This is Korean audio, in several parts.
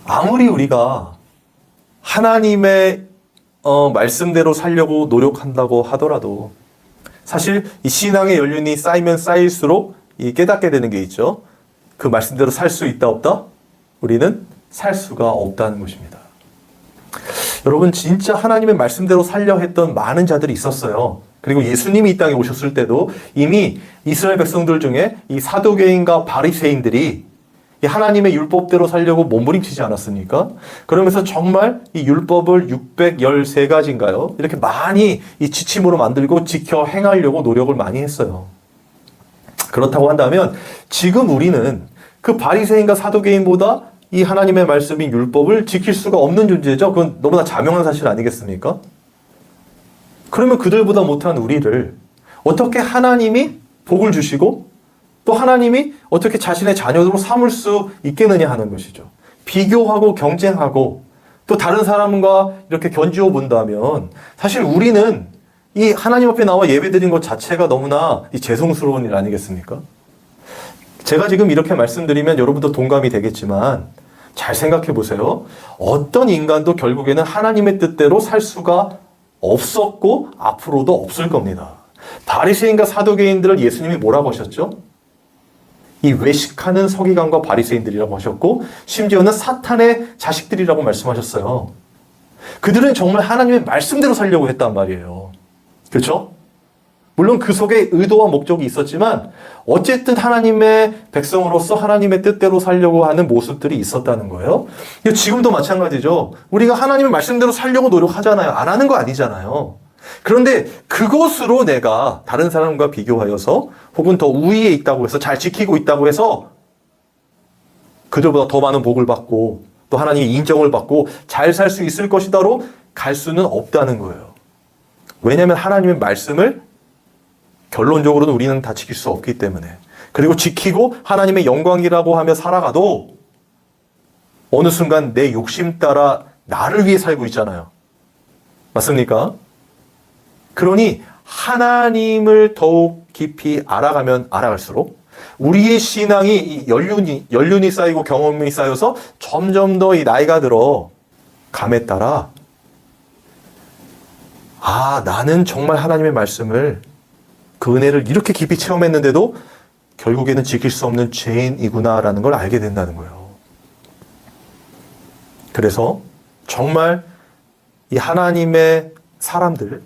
아무리 우리가 하나님의 말씀대로 살려고 노력한다고 하더라도 사실 이 신앙의 연륜이 쌓이면 쌓일수록 이 깨닫게 되는 게 있죠. 그 말씀대로 살 수 있다 없다? 우리는 살 수가 없다는 것입니다. 여러분, 진짜 하나님의 말씀대로 살려 했던 많은 자들이 있었어요. 그리고 예수님이 이 땅에 오셨을 때도 이미 이스라엘 백성들 중에 이 사두개인과 바리새인들이 이 하나님의 율법대로 살려고 몸부림치지 않았습니까? 그러면서 정말 이 율법을 613가지인가요? 이렇게 많이 이 지침으로 만들고 지켜 행하려고 노력을 많이 했어요. 그렇다고 한다면 지금 우리는 그 바리새인과 사두개인보다 이 하나님의 말씀인 율법을 지킬 수가 없는 존재죠. 그건 너무나 자명한 사실 아니겠습니까? 그러면 그들보다 못한 우리를 어떻게 하나님이 복을 주시고 또 하나님이 어떻게 자신의 자녀로 삼을 수 있겠느냐 하는 것이죠. 비교하고 경쟁하고 또 다른 사람과 이렇게 견주어 본다면 사실 우리는 이 하나님 앞에 나와 예배드린 것 자체가 너무나 죄송스러운 일 아니겠습니까? 제가 지금 이렇게 말씀드리면 여러분도 동감이 되겠지만 잘 생각해 보세요. 어떤 인간도 결국에는 하나님의 뜻대로 살 수가 없었고 앞으로도 없을 겁니다. 바리새인과 사두개인들을 예수님이 뭐라고 하셨죠? 이 외식하는 서기관과 바리새인들이라고 하셨고 심지어는 사탄의 자식들이라고 말씀하셨어요. 그들은 정말 하나님의 말씀대로 살려고 했단 말이에요. 그렇죠? 물론 그 속에 의도와 목적이 있었지만 어쨌든 하나님의 백성으로서 하나님의 뜻대로 살려고 하는 모습들이 있었다는 거예요. 지금도 마찬가지죠. 우리가 하나님의 말씀대로 살려고 노력하잖아요. 안 하는 거 아니잖아요. 그런데 그것으로 내가 다른 사람과 비교하여서 혹은 더 우위에 있다고 해서 잘 지키고 있다고 해서 그들보다 더 많은 복을 받고 또 하나님의 인정을 받고 잘 살 수 있을 것이다로 갈 수는 없다는 거예요. 왜냐하면 하나님의 말씀을 결론적으로는 우리는 다 지킬 수 없기 때문에. 그리고 지키고 하나님의 영광이라고 하며 살아가도 어느 순간 내 욕심 따라 나를 위해 살고 있잖아요. 맞습니까? 그러니 하나님을 더욱 깊이 알아가면 알아갈수록 우리의 신앙이 연륜이 쌓이고 경험이 쌓여서 점점 더 이 나이가 들어 감에 따라 나는 정말 하나님의 말씀을 그 은혜를 이렇게 깊이 체험했는데도 결국에는 지킬 수 없는 죄인이구나라는 걸 알게 된다는 거예요. 그래서 정말 이 하나님의 사람들,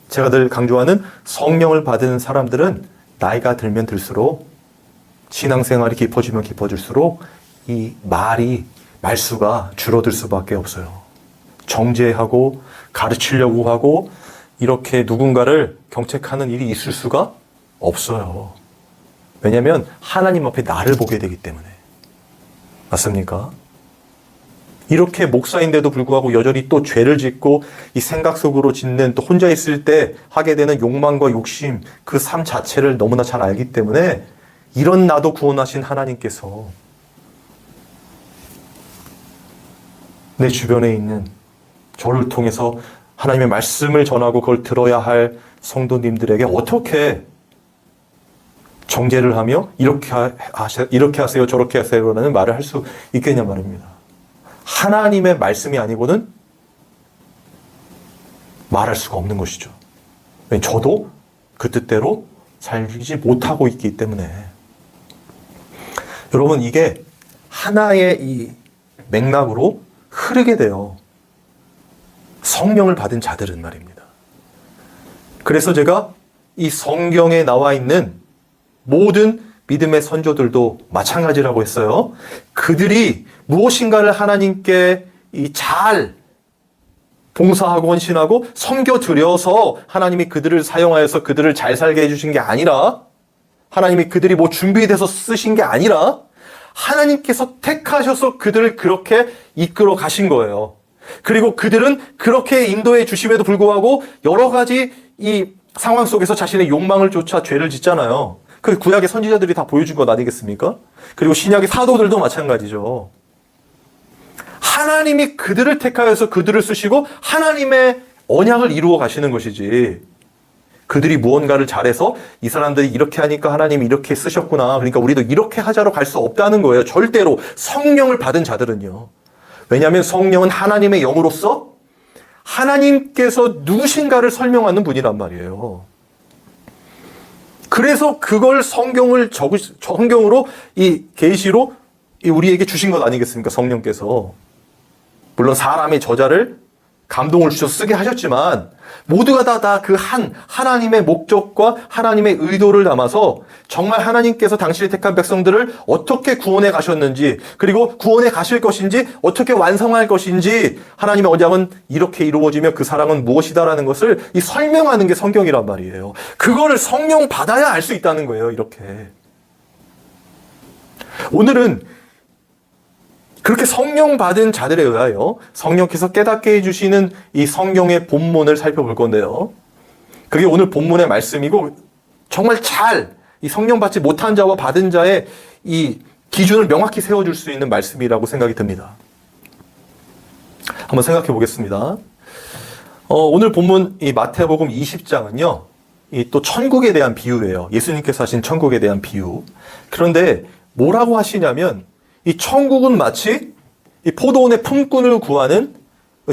제가 늘 강조하는 성령을 받은 사람들은 나이가 들면 들수록 신앙생활이 깊어지면 깊어질수록 이 말수가 줄어들 수밖에 없어요. 정죄하고 가르치려고 하고 이렇게 누군가를 경책하는 일이 있을 수가 없어요. 왜냐하면 하나님 앞에 나를 보게 되기 때문에. 맞습니까? 이렇게 목사인데도 불구하고 여전히 또 죄를 짓고 이 생각 속으로 짓는 또 혼자 있을 때 하게 되는 욕망과 욕심 그 삶 자체를 너무나 잘 알기 때문에 이런 나도 구원하신 하나님께서 내 주변에 있는 저를 통해서 하나님의 말씀을 전하고 그걸 들어야 할 성도님들에게 어떻게 정죄를 하며 이렇게 하세요 저렇게 하세요라는 말을 할 수 있겠냐 말입니다. 하나님의 말씀이 아니고는 말할 수가 없는 것이죠. 저도 그 뜻대로 살지 못하고 있기 때문에. 여러분, 이게 하나의 이 맥락으로 흐르게 돼요. 성령을 받은 자들은 말입니다. 그래서 제가 이 성경에 나와 있는 모든 믿음의 선조들도 마찬가지라고 했어요. 그들이 무엇인가를 하나님께 잘 봉사하고 헌신하고 섬겨드려서 하나님이 그들을 사용하여서 그들을 잘 살게 해주신 게 아니라 하나님이 그들이 준비돼서 쓰신 게 아니라 하나님께서 택하셔서 그들을 그렇게 이끌어 가신 거예요. 그리고 그들은 그렇게 인도해 주심에도 불구하고 여러 가지 이 상황 속에서 자신의 욕망을 쫓아 죄를 짓잖아요. 그 구약의 선지자들이 다 보여준 것 아니겠습니까? 그리고 신약의 사도들도 마찬가지죠. 하나님이 그들을 택하여서 그들을 쓰시고 하나님의 언약을 이루어 가시는 것이지, 그들이 무언가를 잘해서 이 사람들이 이렇게 하니까 하나님이 이렇게 쓰셨구나, 그러니까 우리도 이렇게 하자로 갈 수 없다는 거예요. 절대로. 성령을 받은 자들은요. 왜냐하면 성령은 하나님의 영으로서 하나님께서 누구신가를 설명하는 분이란 말이에요. 그래서 그걸 성경으로 이 계시로 우리에게 주신 것 아니겠습니까? 성령께서. 물론 사람의 저자를 감동을 주셔서 쓰게 하셨지만 모두가 다 그 하나님의 목적과 하나님의 의도를 담아서 정말 하나님께서 당신의 택한 백성들을 어떻게 구원해 가셨는지, 그리고 구원해 가실 것인지, 어떻게 완성할 것인지, 하나님의 언약은 이렇게 이루어지며 그 사랑은 무엇이다라는 것을 이 설명하는 게 성경이란 말이에요. 그거를 성령 받아야 알 수 있다는 거예요. 이렇게. 오늘은 그렇게 성령 받은 자들에 의하여 성령께서 깨닫게 해주시는 이 성경의 본문을 살펴볼 건데요. 그게 오늘 본문의 말씀이고, 정말 잘 이 성령 받지 못한 자와 받은 자의 이 기준을 명확히 세워줄 수 있는 말씀이라고 생각이 듭니다. 한번 생각해 보겠습니다. 오늘 본문 이 마태복음 20장은요, 이 또 천국에 대한 비유예요. 예수님께서 하신 천국에 대한 비유. 그런데 뭐라고 하시냐면, 이 천국은 마치 이 포도원의 품꾼을 구하는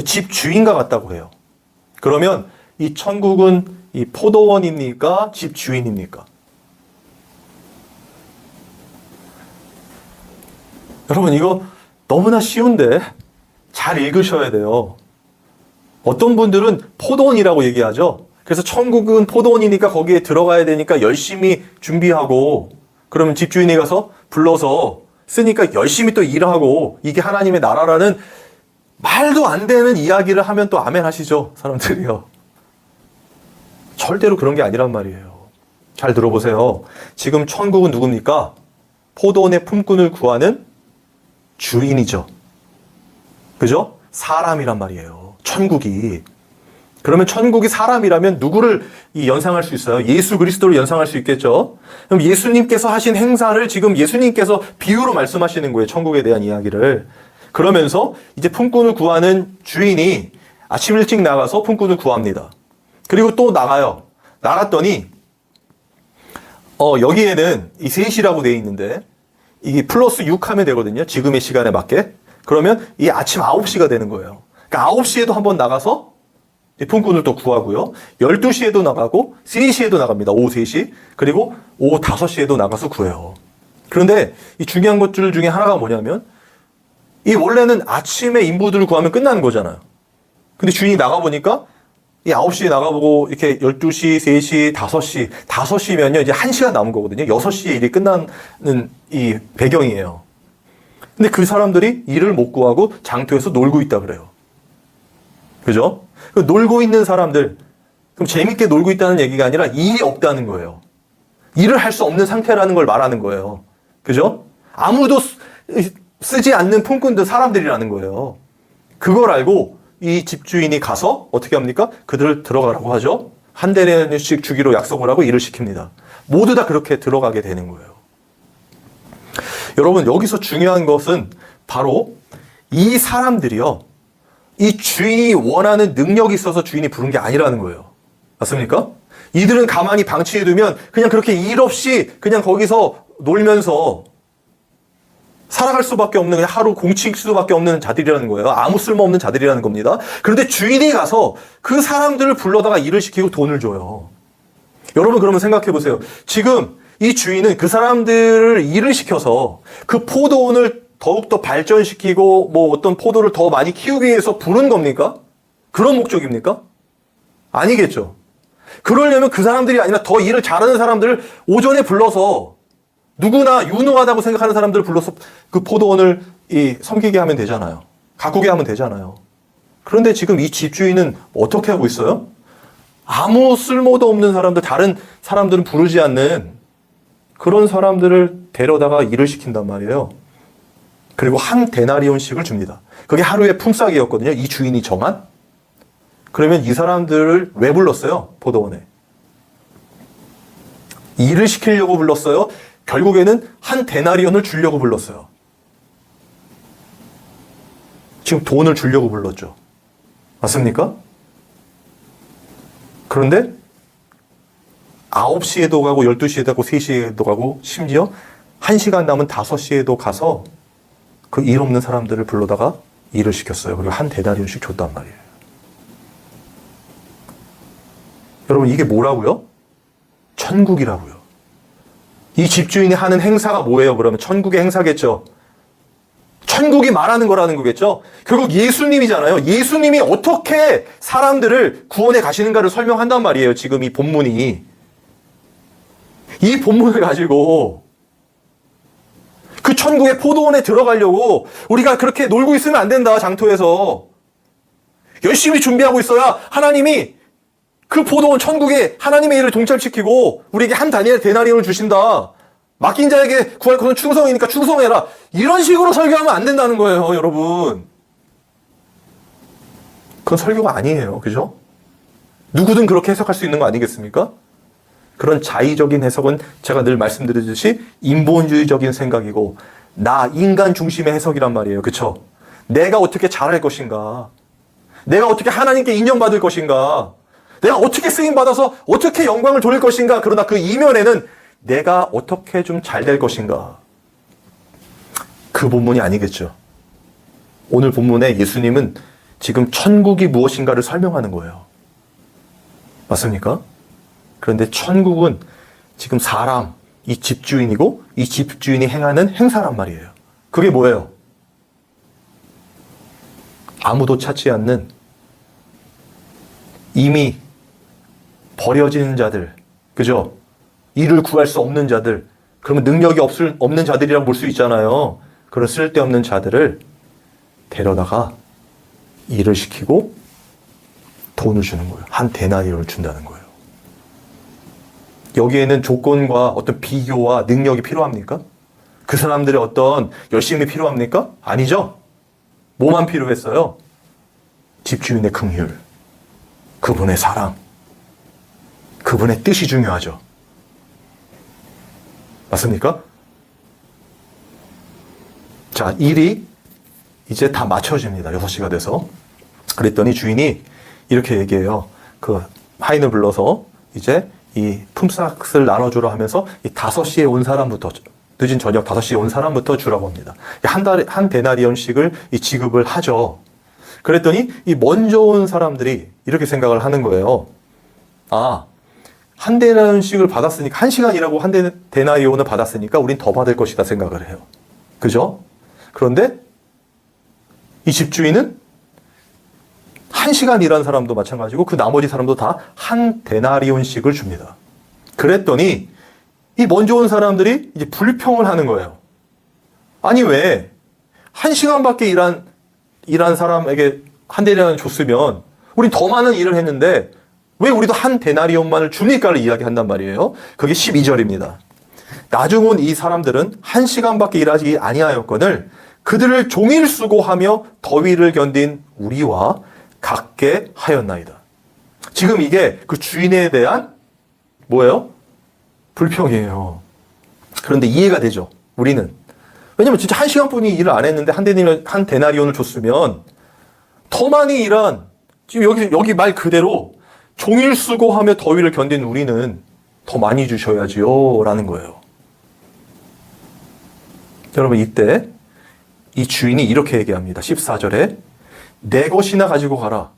집 주인과 같다고 해요. 그러면 이 천국은 이 포도원입니까? 집 주인입니까? 여러분, 이거 너무나 쉬운데 잘 읽으셔야 돼요. 어떤 분들은 포도원이라고 얘기하죠. 그래서 천국은 포도원이니까 거기에 들어가야 되니까 열심히 준비하고, 그러면 집주인이 가서 불러서 쓰니까 열심히 또 일하고, 이게 하나님의 나라라는 말도 안 되는 이야기를 하면 또 아멘 하시죠, 사람들이요. 절대로 그런 게 아니란 말이에요. 잘 들어보세요. 지금 천국은 누굽니까? 포도원의 품꾼을 구하는 주인이죠. 그죠? 사람이란 말이에요. 천국이. 그러면 천국이 사람이라면 누구를 연상할 수 있어요? 예수 그리스도를 연상할 수 있겠죠? 그럼 예수님께서 하신 행사를 지금 예수님께서 비유로 말씀하시는 거예요. 천국에 대한 이야기를. 그러면서 이제 품꾼을 구하는 주인이 아침 일찍 나가서 품꾼을 구합니다. 그리고 또 나가요. 나갔더니 여기에는 이 3시라고 되어 있는데 이게 플러스 6 하면 되거든요. 지금의 시간에 맞게. 그러면 이 아침 9시가 되는 거예요. 그러니까 9시에도 한번 나가서 품꾼을 또 구하고요. 12시에도 나가고 3시에도 나갑니다. 오후 3시. 그리고 오후 5시에도 나가서 구해요. 그런데 이 중요한 것들 중에 하나가 뭐냐면, 이 원래는 아침에 인부들을 구하면 끝나는 거잖아요. 근데 주인이 나가보니까 이 9시에 나가보고 이렇게 12시, 3시, 5시, 5시면요 이제 1시간 남은 거거든요. 6시에 일이 끝나는 이 배경이에요. 근데 그 사람들이 일을 못 구하고 장터에서 놀고 있다 그래요. 그죠? 놀고 있는 사람들, 그럼 재밌게 놀고 있다는 얘기가 아니라 일이 없다는 거예요. 일을 할 수 없는 상태라는 걸 말하는 거예요. 그죠? 아무도 쓰지 않는 품꾼들 사람들이라는 거예요. 그걸 알고 이 집주인이 가서 어떻게 합니까? 그들을 들어가라고 하죠. 한 대씩 주기로 약속을 하고 일을 시킵니다. 모두 다 그렇게 들어가게 되는 거예요. 여러분, 여기서 중요한 것은 바로 이 사람들이요, 이 주인이 원하는 능력이 있어서 주인이 부른 게 아니라는 거예요. 맞습니까? 이들은 가만히 방치해두면 그냥 그렇게 일 없이 그냥 거기서 놀면서 살아갈 수밖에 없는, 그냥 하루 공치일 수밖에 없는 자들이라는 거예요. 아무 쓸모없는 자들이라는 겁니다. 그런데 주인이 가서 그 사람들을 불러다가 일을 시키고 돈을 줘요. 여러분, 그러면 생각해 보세요. 지금 이 주인은 그 사람들을 일을 시켜서 그 포도원을 더욱더 발전시키고 뭐 어떤 포도를 더 많이 키우기 위해서 부른 겁니까? 그런 목적입니까? 아니겠죠. 그러려면 그 사람들이 아니라 더 일을 잘하는 사람들을 오전에 불러서, 누구나 유능하다고 생각하는 사람들을 불러서 그 포도원을 섬기게 하면 되잖아요. 가꾸게 하면 되잖아요. 그런데 지금 이 집주인은 어떻게 하고 있어요? 아무 쓸모도 없는 사람들, 다른 사람들은 부르지 않는 그런 사람들을 데려다가 일을 시킨단 말이에요. 그리고 한 데나리온씩을 줍니다. 그게 하루의 품삯이었거든요. 이 주인이 정한. 그러면 이 사람들을 왜 불렀어요? 포도원에. 일을 시키려고 불렀어요? 결국에는 한 데나리온을 주려고 불렀어요. 지금 돈을 주려고 불렀죠. 맞습니까? 그런데 9시에도 가고 12시에도 가고 3시에도 가고 심지어 1시간 남은 5시에도 가서 그 일 없는 사람들을 불러다가 일을 시켰어요. 그리고 한 데나리온씩 줬단 말이에요. 여러분, 이게 뭐라고요? 천국이라고요. 이 집주인이 하는 행사가 뭐예요? 그러면 천국의 행사겠죠. 천국이 말하는 거라는 거겠죠. 결국 예수님이잖아요. 예수님이 어떻게 사람들을 구원해 가시는가를 설명한단 말이에요. 지금 이 본문이. 이 본문을 가지고 그 천국의 포도원에 들어가려고 우리가 그렇게 놀고 있으면 안 된다. 장터에서 열심히 준비하고 있어야 하나님이 그 포도원 천국에 하나님의 일을 동참시키고 우리에게 한 데나리온을 주신다. 맡긴 자에게 구할 것은 충성이니까 충성해라. 이런 식으로 설교하면 안 된다는 거예요, 여러분. 그건 설교가 아니에요. 그죠? 누구든 그렇게 해석할 수 있는 거 아니겠습니까? 그런 자의적인 해석은 제가 늘 말씀드리듯이 인본주의적인 생각이고 나 인간 중심의 해석이란 말이에요. 그쵸? 내가 어떻게 잘할 것인가? 내가 어떻게 하나님께 인정받을 것인가? 내가 어떻게 쓰임받아서 어떻게 영광을 돌릴 것인가? 그러나 그 이면에는 내가 어떻게 좀 잘 될 것인가? 그 본문이 아니겠죠. 오늘 본문에 예수님은 지금 천국이 무엇인가를 설명하는 거예요. 맞습니까? 그런데 천국은 지금 사람, 이 집주인이고 이 집주인이 행하는 행사란 말이에요. 그게 뭐예요? 아무도 찾지 않는 이미 버려지는 자들, 그죠? 일을 구할 수 없는 자들, 그러면 능력이 없는 자들이라고 볼 수 있잖아요. 그런 쓸데없는 자들을 데려다가 일을 시키고 돈을 주는 거예요. 한 데나리온을 준다는 거예요. 여기에는 조건과 어떤 비교와 능력이 필요합니까? 그 사람들의 어떤 열심이 필요합니까? 아니죠. 뭐만 필요했어요? 집주인의 긍휼, 그분의 사랑, 그분의 뜻이 중요하죠. 맞습니까? 자, 일이 이제 다 맞춰집니다. 6시가 돼서. 그랬더니 주인이 이렇게 얘기해요. 그 하인을 불러서 이제 이 품삯을 나눠주라 하면서 이 5시에 온 사람부터, 늦은 저녁 5시에 온 사람부터 주라고 합니다. 한 데나리온씩을 이 지급을 하죠. 그랬더니 이 먼저 온 사람들이 이렇게 생각을 하는 거예요. 아, 한 데나리온씩을 받았으니까, 1시간 일하고 한 데나리온을 받았으니까 우린 더 받을 것이다 생각을 해요. 그죠? 그런데 이 집주인은 1시간 일한 사람도 마찬가지고 그 나머지 사람도 다 한 데나리온씩을 줍니다. 그랬더니 이 먼저 온 사람들이 이제 불평을 하는 거예요. 아니 왜 1시간밖에 일한 사람에게 한 데나리온 줬으면 우린 더 많은 일을 했는데 왜 우리도 한 데나리온만을 줍니까를 이야기한단 말이에요. 그게 12절입니다. 나중 온 이 사람들은 1시간밖에 일하지 아니하였거늘 그들을 종일 수고하며 더위를 견딘 우리와 같게 하였나이다. 지금 이게 그 주인에 대한 뭐예요? 불평이에요. 그런데 이해가 되죠. 우리는. 왜냐면 진짜 1시간뿐이 일을 안 했는데 한 데나리온을 줬으면 더 많이 일한, 지금 여기 말 그대로 종일 수고하며 더위를 견딘 우리는 더 많이 주셔야지요 라는 거예요. 여러분, 이때 이 주인이 이렇게 얘기합니다. 14절에 내 것이나 가지고 가라.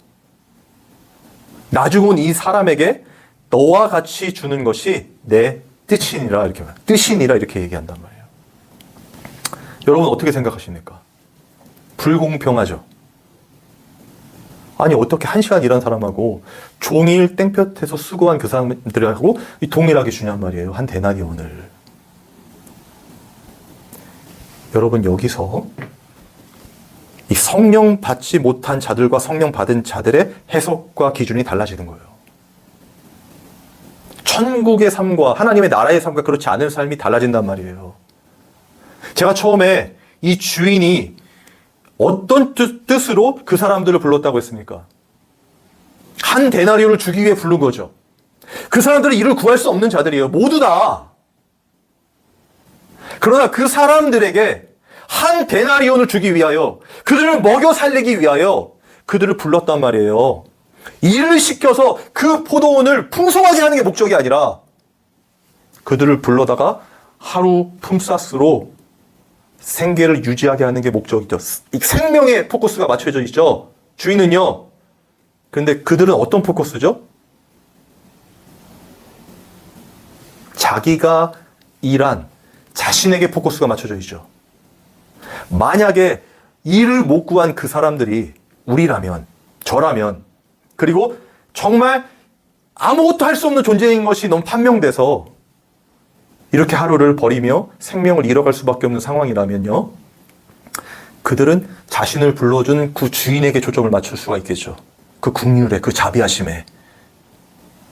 나중 온 이 사람에게 너와 같이 주는 것이 내 뜻이니라 이렇게 얘기한단 말이에요. 여러분 어떻게 생각하십니까? 불공평하죠. 아니 어떻게 1시간 일한 사람하고 종일 땡볕에서 수고한 그 사람들하고 동일하게 주냔 말이에요. 한 데나리온을. 여러분 여기서 이 성령 받지 못한 자들과 성령 받은 자들의 해석과 기준이 달라지는 거예요. 천국의 삶과 하나님의 나라의 삶과 그렇지 않은 삶이 달라진단 말이에요. 제가 처음에 이 주인이 어떤 뜻으로 그 사람들을 불렀다고 했습니까? 한 데나리온을 주기 위해 부른 거죠. 그 사람들은 이를 구할 수 없는 자들이에요. 모두 다. 그러나 그 사람들에게 한 데나리온을 주기 위하여, 그들을 먹여 살리기 위하여 그들을 불렀단 말이에요. 일을 시켜서 그 포도원을 풍성하게 하는 게 목적이 아니라 그들을 불러다가 하루 품삯으로 생계를 유지하게 하는 게 목적이죠. 이 생명에 포커스가 맞춰져 있죠. 주인은요. 그런데 그들은 어떤 포커스죠? 자기가 일한 자신에게 포커스가 맞춰져 있죠. 만약에 일을 못 구한 그 사람들이 우리라면, 저라면, 그리고 정말 아무것도 할 수 없는 존재인 것이 너무 판명돼서 이렇게 하루를 버리며 생명을 잃어갈 수밖에 없는 상황이라면요. 그들은 자신을 불러준 그 주인에게 초점을 맞출 수가 있겠죠. 그 긍휼에, 그 자비하심에.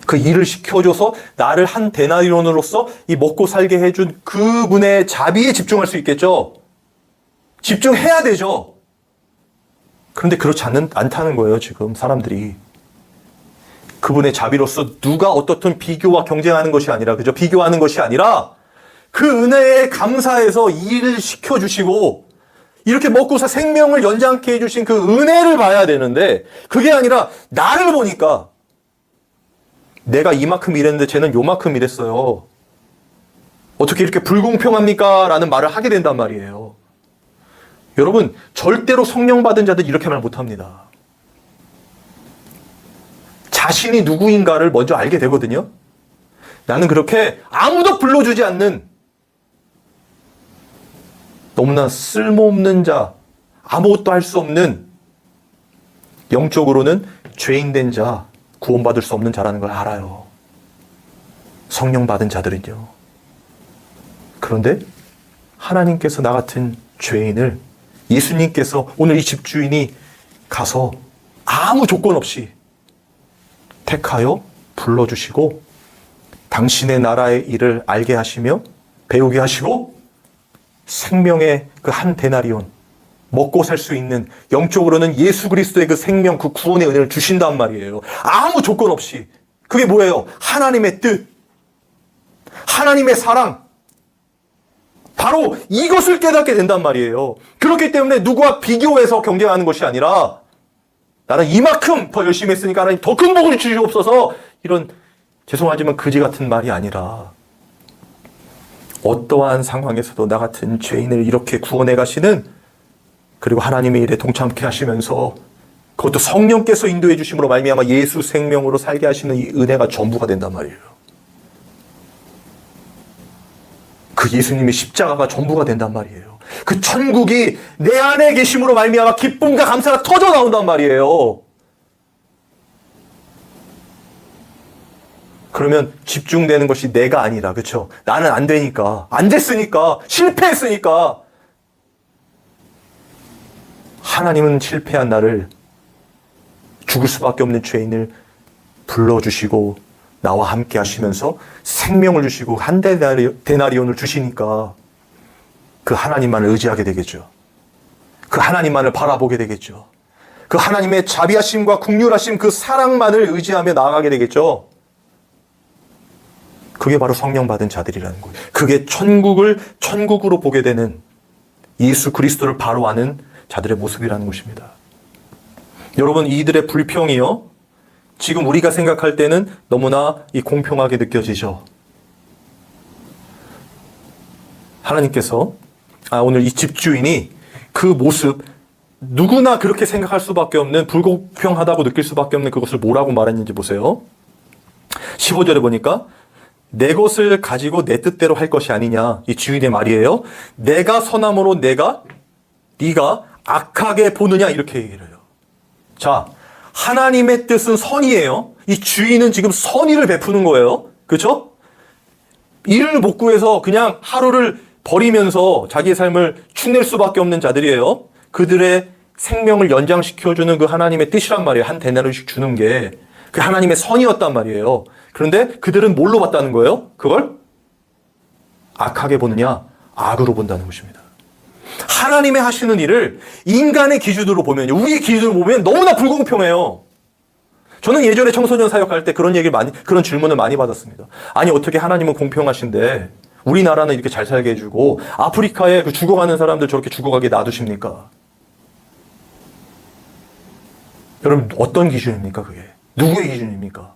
그 일을 시켜줘서 나를 한 데나리온으로서 이 먹고 살게 해준 그분의 자비에 집중할 수 있겠죠. 집중해야 되죠. 그런데 그렇지 않다는 거예요, 지금 사람들이. 그분의 자비로서 누가 어떻든 비교와 경쟁하는 것이 아니라, 그죠? 비교하는 것이 아니라 그 은혜에 감사해서 일을 시켜주시고 이렇게 먹고 사 생명을 연장케 해주신 그 은혜를 봐야 되는데 그게 아니라 나를 보니까 내가 이만큼 일했는데 쟤는 요만큼 일했어요. 어떻게 이렇게 불공평합니까? 라는 말을 하게 된단 말이에요. 여러분, 절대로 성령 받은 자들 이렇게 말 못합니다. 자신이 누구인가를 먼저 알게 되거든요. 나는 그렇게 아무도 불러주지 않는 너무나 쓸모없는 자, 아무것도 할 수 없는, 영적으로는 죄인된 자, 구원받을 수 없는 자라는 걸 알아요. 성령 받은 자들은요. 그런데 하나님께서 나 같은 죄인을 예수님께서 오늘 이 집주인이 가서 아무 조건 없이 택하여 불러주시고 당신의 나라의 일을 알게 하시며 배우게 하시고 생명의 그 한 데나리온, 먹고 살 수 있는, 영적으로는 예수 그리스도의 그 생명, 그 구원의 은혜를 주신단 말이에요. 아무 조건 없이. 그게 뭐예요? 하나님의 뜻, 하나님의 사랑. 바로 이것을 깨닫게 된단 말이에요. 그렇기 때문에 누구와 비교해서 경쟁하는 것이 아니라 나는 이만큼 더 열심히 했으니까 하나님 더 큰 복을 주시옵소서, 이런 죄송하지만 그지 같은 말이 아니라 어떠한 상황에서도 나 같은 죄인을 이렇게 구원해 가시는, 그리고 하나님의 일에 동참케 하시면서 그것도 성령께서 인도해 주심으로 말미암아 예수 생명으로 살게 하시는 이 은혜가 전부가 된단 말이에요. 그 예수님의 십자가가 전부가 된단 말이에요. 그 천국이 내 안에 계심으로 말미암아 기쁨과 감사가 터져 나온단 말이에요. 그러면 집중되는 것이 내가 아니라, 그렇죠? 나는 안 되니까, 안 됐으니까, 실패했으니까. 하나님은 실패한 나를, 죽을 수밖에 없는 죄인을 불러주시고 나와 함께 하시면서 생명을 주시고 한 데나리온을 주시니까 그 하나님만을 의지하게 되겠죠. 그 하나님만을 바라보게 되겠죠. 그 하나님의 자비하심과 긍휼하심, 그 사랑만을 의지하며 나아가게 되겠죠. 그게 바로 성령 받은 자들이라는 거예요. 그게 천국으로 보게 되는, 예수 그리스도를 바로 아는 자들의 모습이라는 것입니다. 여러분, 이들의 불평이요, 지금 우리가 생각할 때는 너무나 이 공평하게 느껴지죠. 하나님께서 오늘 이 집주인이 그 모습, 누구나 그렇게 생각할 수밖에 없는, 불공평하다고 느낄 수밖에 없는 그것을 뭐라고 말했는지 보세요. 15절에 보니까 내 것을 가지고 내 뜻대로 할 것이 아니냐, 이 주인의 말이에요. 내가 선함으로 네가 악하게 보느냐, 이렇게 얘기를 해요. 자, 하나님의 뜻은 선이에요. 이 주인은 지금 선의를 베푸는 거예요. 그렇죠? 일을 못 구해서 그냥 하루를 버리면서 자기의 삶을 축낼 수밖에 없는 자들이에요. 그들의 생명을 연장시켜주는 그 하나님의 뜻이란 말이에요. 한 데나리온씩 주는 게 그 하나님의 선이었단 말이에요. 그런데 그들은 뭘로 봤다는 거예요? 그걸 악하게 보느냐? 악으로 본다는 것입니다. 하나님의 하시는 일을 인간의 기준으로 보면, 우리의 기준으로 보면 너무나 불공평해요. 저는 예전에 청소년 사역할 때 그런 질문을 많이 받았습니다. 아니, 어떻게 하나님은 공평하신데 우리나라는 이렇게 잘 살게 해주고 아프리카에 그 죽어가는 사람들 저렇게 죽어가게 놔두십니까? 여러분, 어떤 기준입니까, 그게? 누구의 기준입니까?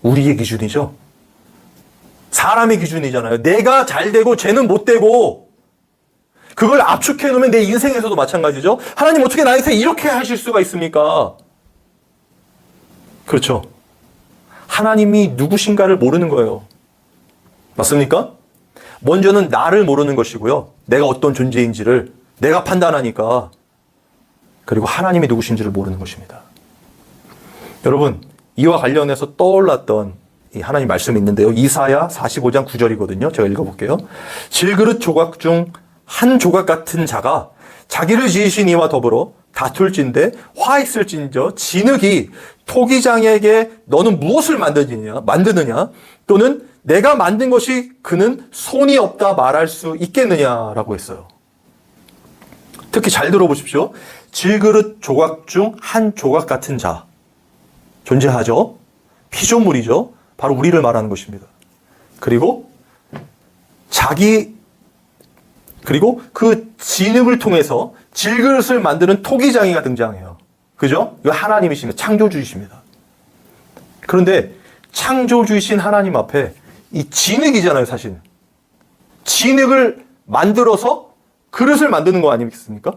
우리의 기준이죠. 사람의 기준이잖아요. 내가 잘 되고 쟤는 못 되고, 그걸 압축해 놓으면 내 인생에서도 마찬가지죠. 하나님 어떻게 나한테 이렇게 하실 수가 있습니까? 그렇죠. 하나님이 누구신가를 모르는 거예요. 맞습니까? 먼저는 나를 모르는 것이고요. 내가 어떤 존재인지를 내가 판단하니까. 그리고 하나님이 누구신지를 모르는 것입니다. 여러분, 이와 관련해서 떠올랐던 이 하나님 말씀이 있는데요. 이사야 45장 9절이거든요. 제가 읽어볼게요. 질그릇 조각 중 한 조각 같은 자가 자기를 지으신 이와 더불어 다툴진대 화 있을진저 진흙이 토기장에게 너는 무엇을 만드느냐 또는 내가 만든 것이 그는 손이 없다 말할 수 있겠느냐라고 했어요. 특히 잘 들어보십시오. 질그릇 조각 중 한 조각 같은 자 존재하죠. 피조물이죠. 바로 우리를 말하는 것입니다. 그리고 그 진흙을 통해서 질그릇을 만드는 토기장이가 등장해요. 그죠? 이거 하나님이십니다. 창조주이십니다. 그런데 창조주이신 하나님 앞에 이 진흙이잖아요, 사실. 진흙을 만들어서 그릇을 만드는 거 아니겠습니까?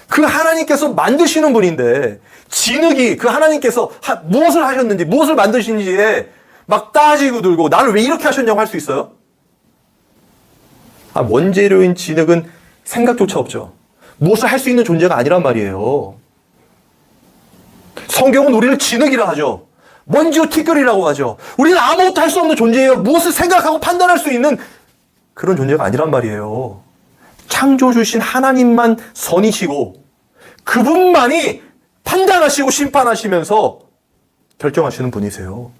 그 하나님께서 만드시는 분인데 진흙이 그 하나님께서 무엇을 하셨는지 무엇을 만드신지에 막 따지고 들고 나를 왜 이렇게 하셨냐고 할 수 있어요? 원재료인 진흙은 생각조차 없죠. 무엇을 할 수 있는 존재가 아니란 말이에요. 성경은 우리를 진흙이라 하죠. 먼지와 티끌이라고 하죠. 우리는 아무것도 할 수 없는 존재예요. 무엇을 생각하고 판단할 수 있는 그런 존재가 아니란 말이에요. 창조주신 하나님만 선이시고 그분만이 판단하시고 심판하시면서 결정하시는 분이세요.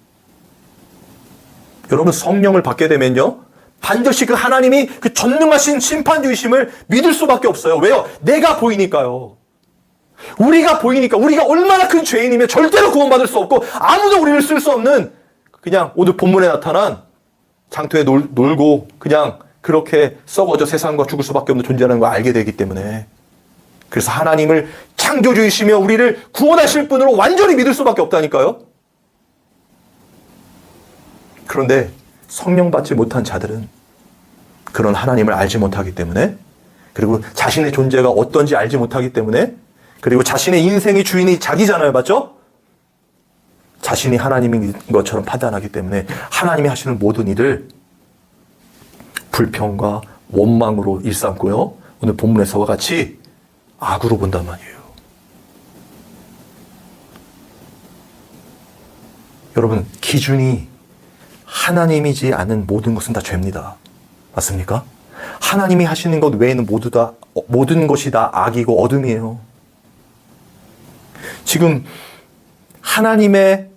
여러분, 성령을 받게 되면요, 반드시 그 하나님이 그 전능하신 심판주이심을 믿을 수밖에 없어요. 왜요? 내가 보이니까요. 우리가 보이니까, 우리가 얼마나 큰 죄인이면 절대로 구원받을 수 없고 아무도 우리를 쓸 수 없는, 그냥 오늘 본문에 나타난 장터에 놀고 그냥 그렇게 썩어져 세상과 죽을 수밖에 없는 존재라는 걸 알게 되기 때문에, 그래서 하나님을 창조주이시며 우리를 구원하실 분으로 완전히 믿을 수밖에 없다니까요. 그런데 성령 받지 못한 자들은 그런 하나님을 알지 못하기 때문에, 그리고 자신의 존재가 어떤지 알지 못하기 때문에, 그리고 자신의 인생의 주인이 자기잖아요. 맞죠? 자신이 하나님인 것처럼 판단하기 때문에 하나님이 하시는 모든 일을 불평과 원망으로 일삼고요, 오늘 본문에서와 같이 악으로 본단 말이에요. 여러분, 기준이 하나님이지 않은 모든 것은 다 죄입니다. 맞습니까? 하나님이 하시는 것 외에는 모든 것이 다 악이고 어둠이에요. 지금 하나님의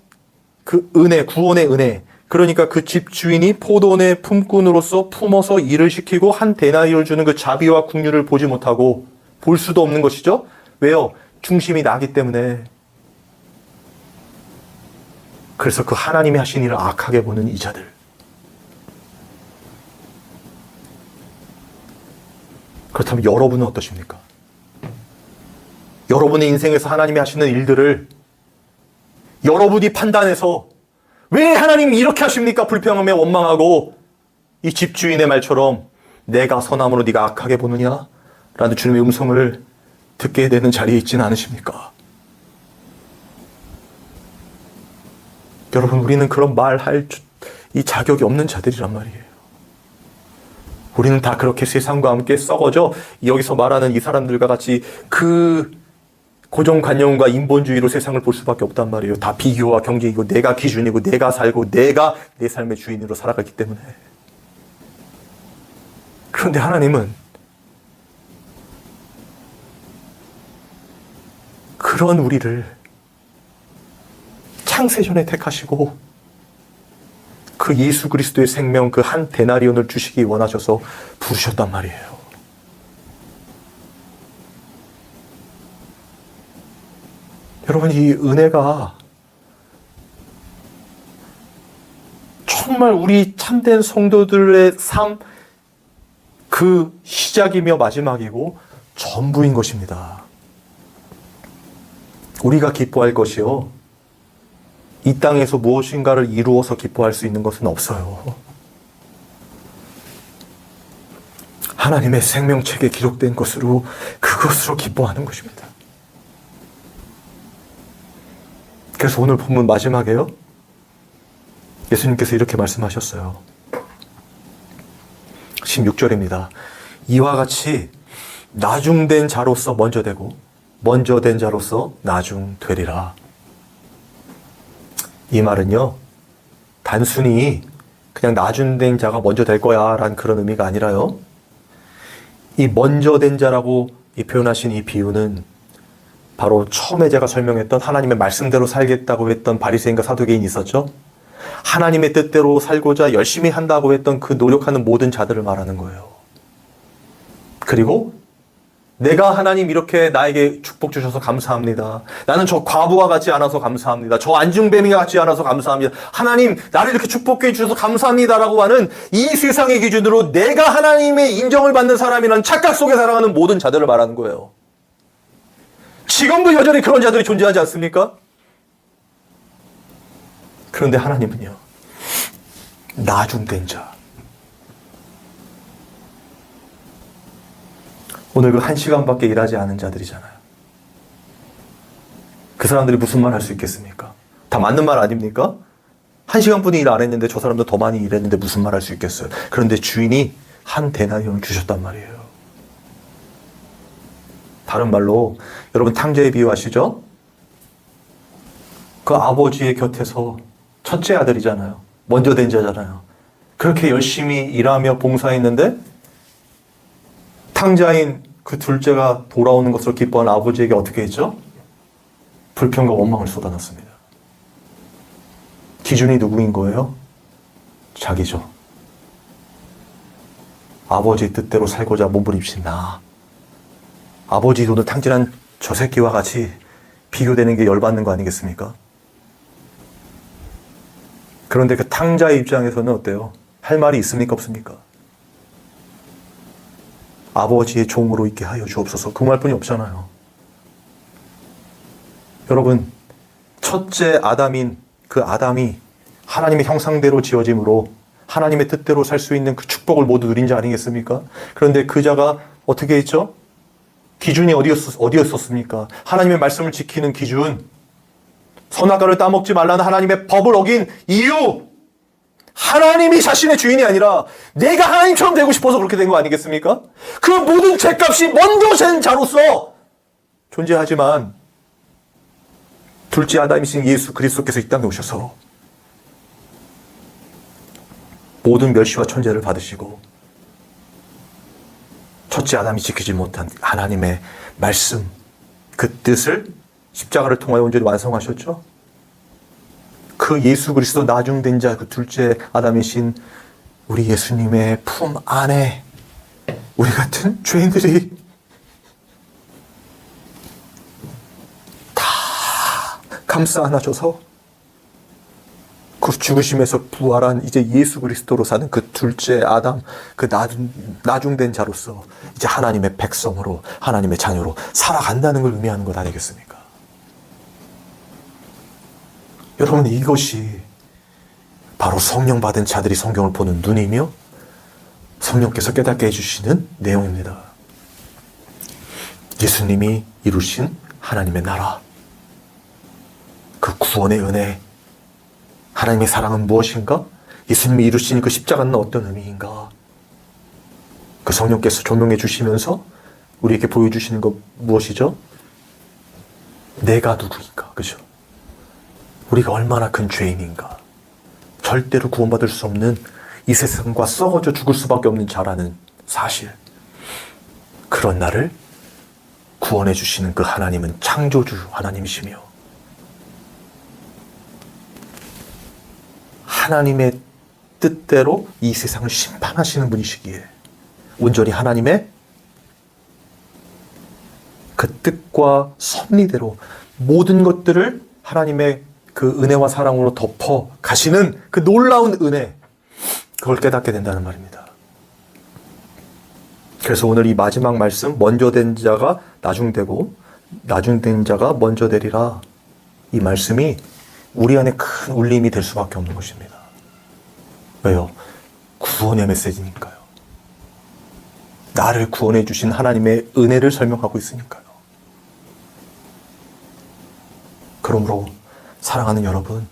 그 은혜, 구원의 은혜, 그러니까 그 집주인이 포도원의 품꾼으로서 품어서 일을 시키고 한 데나리온을 주는 그 자비와 긍휼을 보지 못하고 볼 수도 없는 것이죠. 왜요? 중심이 나기 때문에. 그래서 그 하나님이 하신 일을 악하게 보는 이자들. 그렇다면 여러분은 어떠십니까? 여러분의 인생에서 하나님이 하시는 일들을 여러분이 판단해서 왜 하나님이 이렇게 하십니까? 불평하며 원망하고 이 집주인의 말처럼 내가 선함으로 네가 악하게 보느냐? 라는 주님의 음성을 듣게 되는 자리에 있지는 않으십니까? 여러분, 우리는 그런 말할 이 자격이 없는 자들이란 말이에요. 우리는 다 그렇게 세상과 함께 썩어져 여기서 말하는 이 사람들과 같이 그 고정관념과 인본주의로 세상을 볼 수밖에 없단 말이에요. 다 비교와 경쟁이고 내가 기준이고 내가 살고 내가 내 삶의 주인으로 살아가기 때문에. 그런데 하나님은 그런 우리를 창세전에 택하시고 그 예수 그리스도의 생명 그 한 데나리온을 주시기 원하셔서 부르셨단 말이에요. 여러분, 이 은혜가 정말 우리 참된 성도들의 삶 그 시작이며 마지막이고 전부인 것입니다. 우리가 기뻐할 것이요, 이 땅에서 무엇인가를 이루어서 기뻐할 수 있는 것은 없어요. 하나님의 생명책에 기록된 것으로 그것으로 기뻐하는 것입니다. 그래서 오늘 본문 마지막에요. 예수님께서 이렇게 말씀하셨어요. 16절입니다. 이와 같이 나중된 자로서 먼저 되고 먼저 된 자로서 나중되리라. 이 말은요, 단순히 그냥 나중된 자가 먼저 될 거야 라는 그런 의미가 아니라요, 이 먼저 된 자라고 이 표현하신 이 비유는 바로 처음에 제가 설명했던 하나님의 말씀대로 살겠다고 했던 바리새인과 사두개인이 있었죠. 하나님의 뜻대로 살고자 열심히 한다고 했던 그 노력하는 모든 자들을 말하는 거예요. 그리고 내가 하나님 이렇게 나에게 축복 주셔서 감사합니다. 나는 저 과부와 같지 않아서 감사합니다. 저 안중뱅이와 같지 않아서 감사합니다. 하나님 나를 이렇게 축복해 주셔서 감사합니다라고 하는 이 세상의 기준으로 내가 하나님의 인정을 받는 사람이라는 착각 속에 살아가는 모든 자들을 말하는 거예요. 지금도 여전히 그런 자들이 존재하지 않습니까? 그런데 하나님은요, 나중된 자. 오늘 그 1시간밖에 일하지 않은 자들이잖아요. 그 사람들이 무슨 말 할 수 있겠습니까? 다 맞는 말 아닙니까? 1시간뿐이 일 안 했는데 저 사람도 더 많이 일했는데 무슨 말 할 수 있겠어요? 그런데 주인이 한 데나리온을 주셨단 말이에요. 다른 말로 여러분 탕자의 비유 아시죠? 그 아버지의 곁에서 첫째 아들이잖아요. 먼저 된 자잖아요. 그렇게 열심히 일하며 봉사했는데 탕자인 그 둘째가 돌아오는 것으로 기뻐하는 아버지에게 어떻게 했죠? 불평과 원망을 쏟아놨습니다. 기준이 누구인 거예요? 자기죠. 아버지 뜻대로 살고자 몸부림친 나. 아버지 돈을 탕진한 저 새끼와 같이 비교되는 게 열받는 거 아니겠습니까? 그런데 그 탕자의 입장에서는 어때요? 할 말이 있습니까? 없습니까? 아버지의 종으로 있게 하여 주옵소서. 그 말뿐이 없잖아요. 여러분, 첫째 아담인 그 아담이 하나님의 형상대로 지어짐으로 하나님의 뜻대로 살 수 있는 그 축복을 모두 누린 자 아니겠습니까? 그런데 그 자가 어떻게 했죠? 기준이 어디였었습니까? 하나님의 말씀을 지키는 기준, 선악과를 따먹지 말라는 하나님의 법을 어긴 이유, 하나님이 자신의 주인이 아니라 내가 하나님처럼 되고 싶어서 그렇게 된 거 아니겠습니까? 그 모든 죄값이 먼저 된 자로서 존재하지만 둘째 아담이신 예수 그리스도께서 이 땅에 오셔서 모든 멸시와 천죄를 받으시고 첫째 아담이 지키지 못한 하나님의 말씀, 그 뜻을 십자가를 통하여 온전히 완성하셨죠. 그 예수 그리스도 나중된 자, 그 둘째 아담이신 우리 예수님의 품 안에 우리 같은 죄인들이 다 감싸 안아줘서 그 죽으심에서 부활한 이제 예수 그리스도로 사는 그 둘째 아담, 그 나중된 자로서 이제 하나님의 백성으로, 하나님의 자녀로 살아간다는 걸 의미하는 것 아니겠습니까? 여러분, 이것이 바로 성령 받은 자들이 성경을 보는 눈이며 성령께서 깨닫게 해주시는 내용입니다. 예수님이 이루신 하나님의 나라, 그 구원의 은혜, 하나님의 사랑은 무엇인가? 예수님이 이루신 그 십자가는 어떤 의미인가? 그 성령께서 조명해 주시면서 우리에게 보여주시는 것 무엇이죠? 내가 누구인가? 그죠? 우리가 얼마나 큰 죄인인가? 절대로 구원받을 수 없는 이 세상과 썩어져 죽을 수밖에 없는 자라는 사실. 그런 나를 구원해 주시는 그 하나님은 창조주 하나님이시며 하나님의 뜻대로 이 세상을 심판하시는 분이시기에 온전히 하나님의 그 뜻과 섭리대로 모든 것들을 하나님의 그 은혜와 사랑으로 덮어 가시는 그 놀라운 은혜, 그걸 깨닫게 된다는 말입니다. 그래서 오늘 이 마지막 말씀, 먼저 된 자가 나중되고 나중된 자가 먼저 되리라, 이 말씀이 우리 안에 큰 울림이 될 수밖에 없는 것입니다. 왜요? 구원의 메시지니까요. 나를 구원해 주신 하나님의 은혜를 설명하고 있으니까요. 그러므로 사랑하는 여러분,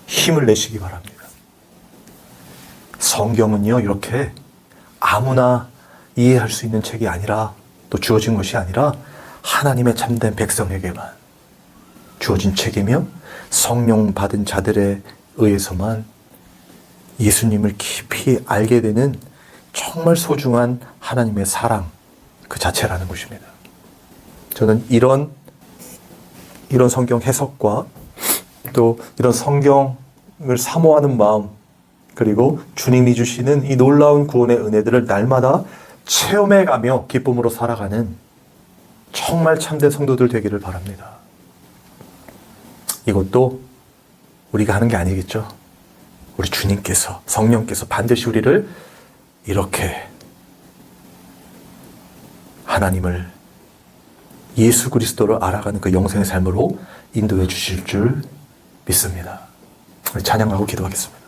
힘을 내시기 바랍니다. 성경은요, 이렇게 아무나 이해할 수 있는 책이 아니라, 또 주어진 것이 아니라 하나님의 참된 백성에게만 주어진 책이며 성령 받은 자들에 의해서만 예수님을 깊이 알게 되는 정말 소중한 하나님의 사랑 그 자체라는 것입니다. 저는 이런 성경 해석과 또 이런 성경을 사모하는 마음, 그리고 주님이 주시는 이 놀라운 구원의 은혜들을 날마다 체험해가며 기쁨으로 살아가는 정말 참된 성도들 되기를 바랍니다. 이것도 우리가 하는 게 아니겠죠. 우리 주님께서, 성령께서 반드시 우리를 이렇게 하나님을, 예수 그리스도를 알아가는 그 영생의 삶으로 인도해 주실 줄 믿습니다. 우리 찬양하고 기도하겠습니다.